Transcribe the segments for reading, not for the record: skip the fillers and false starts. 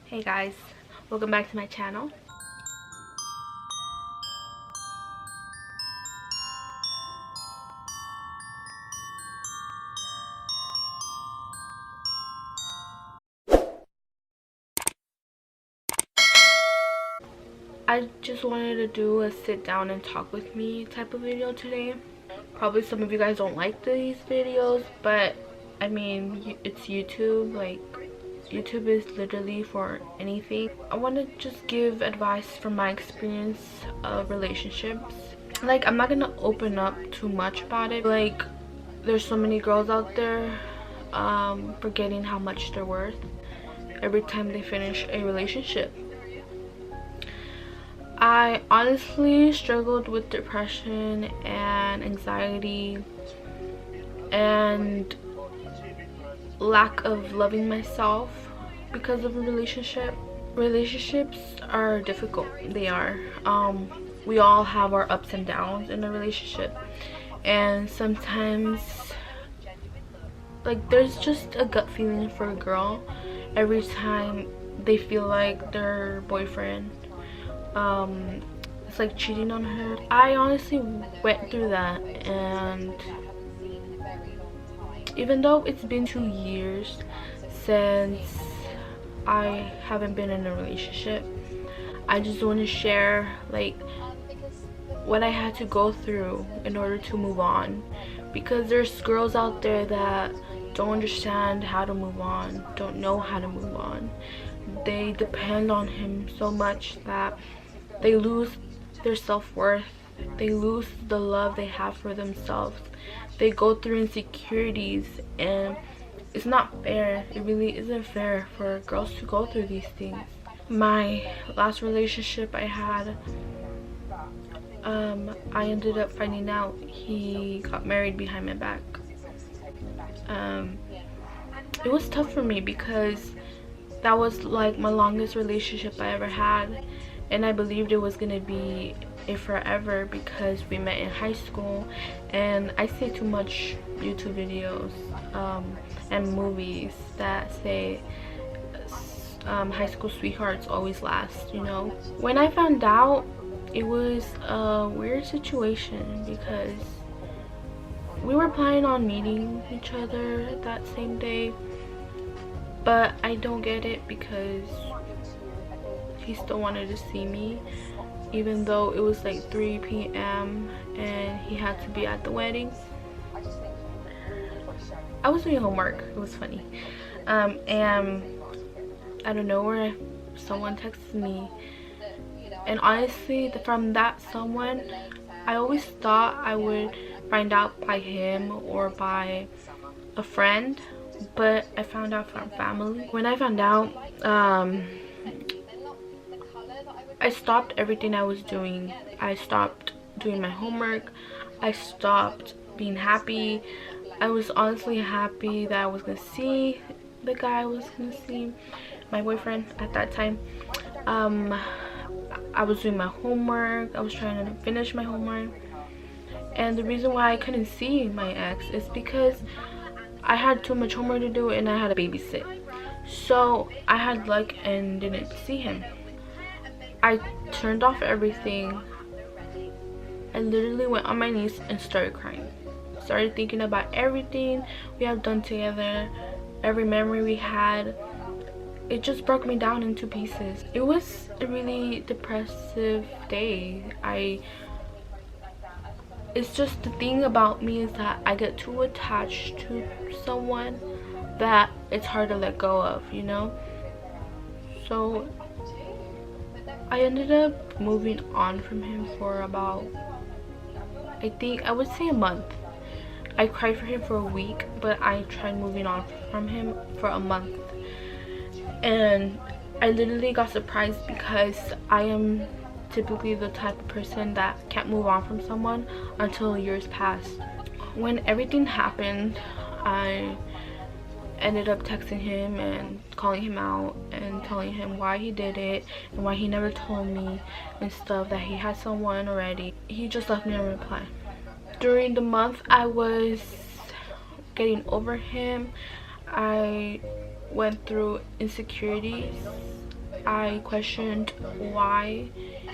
Hey guys, welcome back to my channel. I just wanted to do a sit down and talk with me type of video today. Probably some of you guys don't like these videos, but I mean, it's YouTube. Like, YouTube is literally for anything. I want to just give advice from my experience of relationships. Like, I'm not gonna open up too much about it. Like, there's so many girls out there forgetting how much they're worth every time they finish a relationship. I honestly struggled with depression and anxiety and lack of loving myself because of a relationship. Relationships are difficult. They are. We all have our ups and downs in a relationship, and sometimes, like, there's just a gut feeling for a girl every time they feel like their boyfriend it's like cheating on her. I honestly went through that, and even though it's been 2 years since I haven't been in a relationship, I just want to share like what I had to go through in order to move on, because there's girls out there that don't understand how to move on, don't know how to move on. They depend on him so much that they lose their self-worth, they lose the love they have for themselves, they go through insecurities, and it's not fair. It really isn't fair for girls to go through these things. My last relationship I had, I ended up finding out he got married behind my back. It was tough for me because that was like my longest relationship I ever had, and I believed it was gonna be a forever because we met in high school, and I see too much YouTube videos and movies that say high school sweethearts always last, you know. When I found out, it was a weird situation because we were planning on meeting each other that same day, but I don't get it because he still wanted to see me even though it was like 3 p.m. and he had to be at the wedding. I was doing homework. It was funny. And out of nowhere, someone texted me, and honestly, from that someone, I always thought I would find out by him or by a friend, but I found out from family. When I found out, I stopped everything I was doing. I stopped doing my homework. I stopped being happy. I was honestly happy that I was gonna see the guy I was gonna see, my boyfriend at that time. I was doing my homework. I was trying to finish my homework, and the reason why I couldn't see my ex is because I had too much homework to do and I had to babysit. So I had luck and didn't see him. I turned off everything. I literally went on my knees and started crying. Started thinking about everything we have done together, every memory we had. It just broke me down into pieces. It was a really depressive day. It's just the thing about me is that I get too attached to someone that it's hard to let go of, you know? So I ended up moving on from him for about, I would say a month. I cried for him for a week, but I tried moving on from him for a month. And I literally got surprised because I am typically the type of person that can't move on from someone until years pass. When everything happened, I ended up texting him and calling him out and telling him why he did it and why he never told me and stuff, that he had someone already. He just left me a reply. During the month I was getting over him, I went through insecurities I questioned why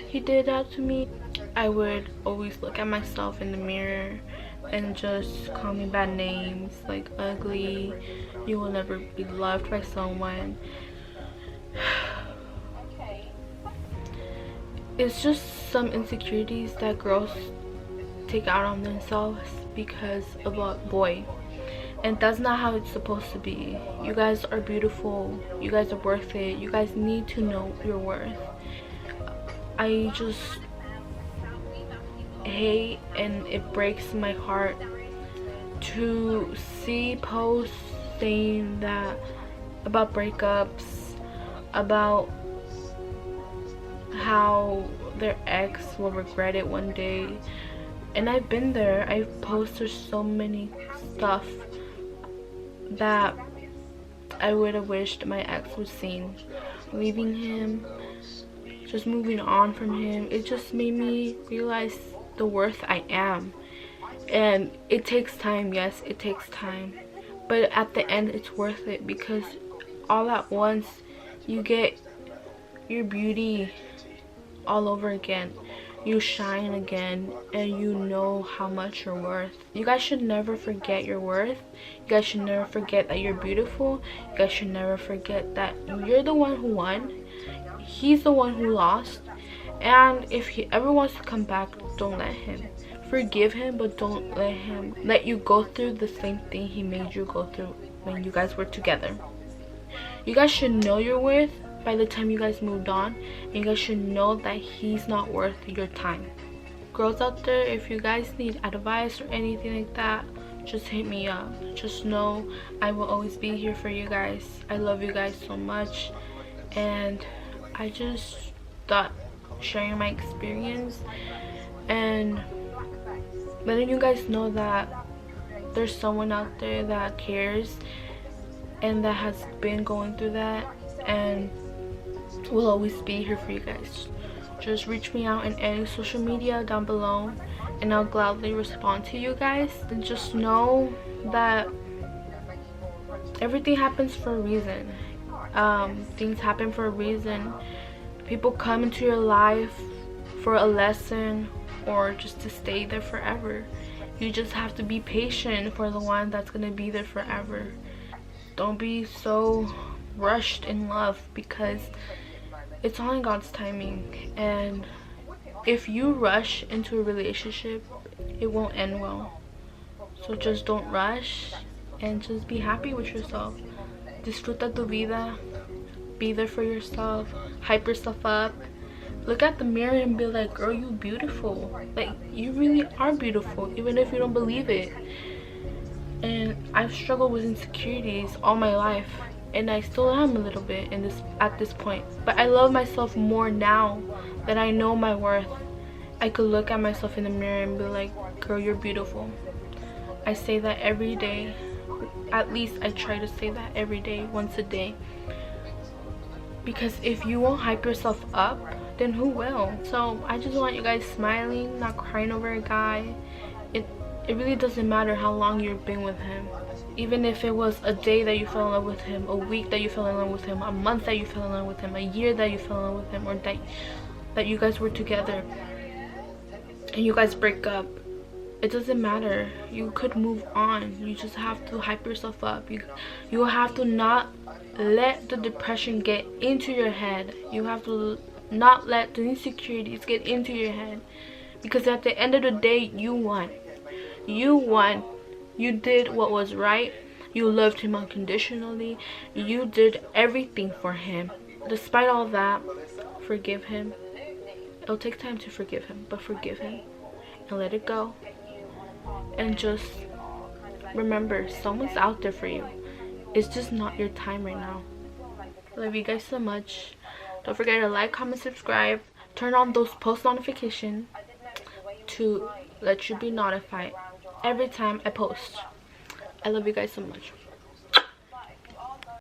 he did that to me. I would always look at myself in the mirror and just call me bad names like ugly, you will never be loved by someone. It's just some insecurities that girls take out on themselves because of a boy, and that's not how it's supposed to be. You guys are beautiful, you guys are worth it, you guys need to know your worth. I just hate, and it breaks my heart to see posts saying that about breakups, about how their ex will regret it one day. And I've been there. I've posted so many stuff that I would have wished my ex was seen. Leaving him, just moving on from him, it just made me realize the worth I am. And it takes time, yes, it takes time, but at the end it's worth it, because all at once you get your beauty all over again, you shine again, and you know how much you're worth. You guys should never forget your worth. You guys should never forget that you're beautiful. You guys should never forget that you're the one who won, he's the one who lost. And if he ever wants to come back, don't let him. Forgive him, but don't let you go through the same thing he made you go through when you guys were together. You guys should know your worth by the time you guys moved on, and you guys should know that he's not worth your time. Girls out there, if you guys need advice or anything like that, just hit me up. Just know I will always be here for you guys. I love you guys so much, and I just thought sharing my experience and letting you guys know that there's someone out there that cares and that has been going through that, and will always be here for you guys. Just reach me out in any social media down below, and I'll gladly respond to you guys. And just know that everything happens for a reason. Things happen for a reason. People come into your life for a lesson or just to stay there forever. You just have to be patient for the one that's gonna be there forever. Don't be so rushed in love, because it's all in God's timing. And if you rush into a relationship, it won't end well. So just don't rush, and just be happy with yourself. Disfruta tu vida. Be there for yourself. Hype yourself up. Look at the mirror and be like, girl, you beautiful. Like, you really are beautiful, even if you don't believe it. And I've struggled with insecurities all my life, and I still am a little bit at this point. But I love myself more now that I know my worth. I could look at myself in the mirror and be like, girl, you're beautiful. I say that every day. At least I try to say that every day, once a day. Because if you won't hype yourself up, then who will? So I just want you guys smiling, not crying over a guy. It really doesn't matter how long you've been with him. Even if it was a day that you fell in love with him, a week that you fell in love with him, a month that you fell in love with him, a year that you fell in love with him, or that you guys were together and you guys break up, it doesn't matter. You could move on. You just have to hype yourself up. You have to not let the depression get into your head. You have to not let the insecurities get into your head, because at the end of the day, you won. You won. You did what was right. You loved him unconditionally. You did everything for him. Despite all that, forgive him. It'll take time to forgive him, but forgive him and let it go. And just remember, someone's out there for you. It's just not your time right now. I love you guys so much. Don't forget to like, comment, subscribe. Turn on those post notifications to let you be notified every time I post. I love you guys so much.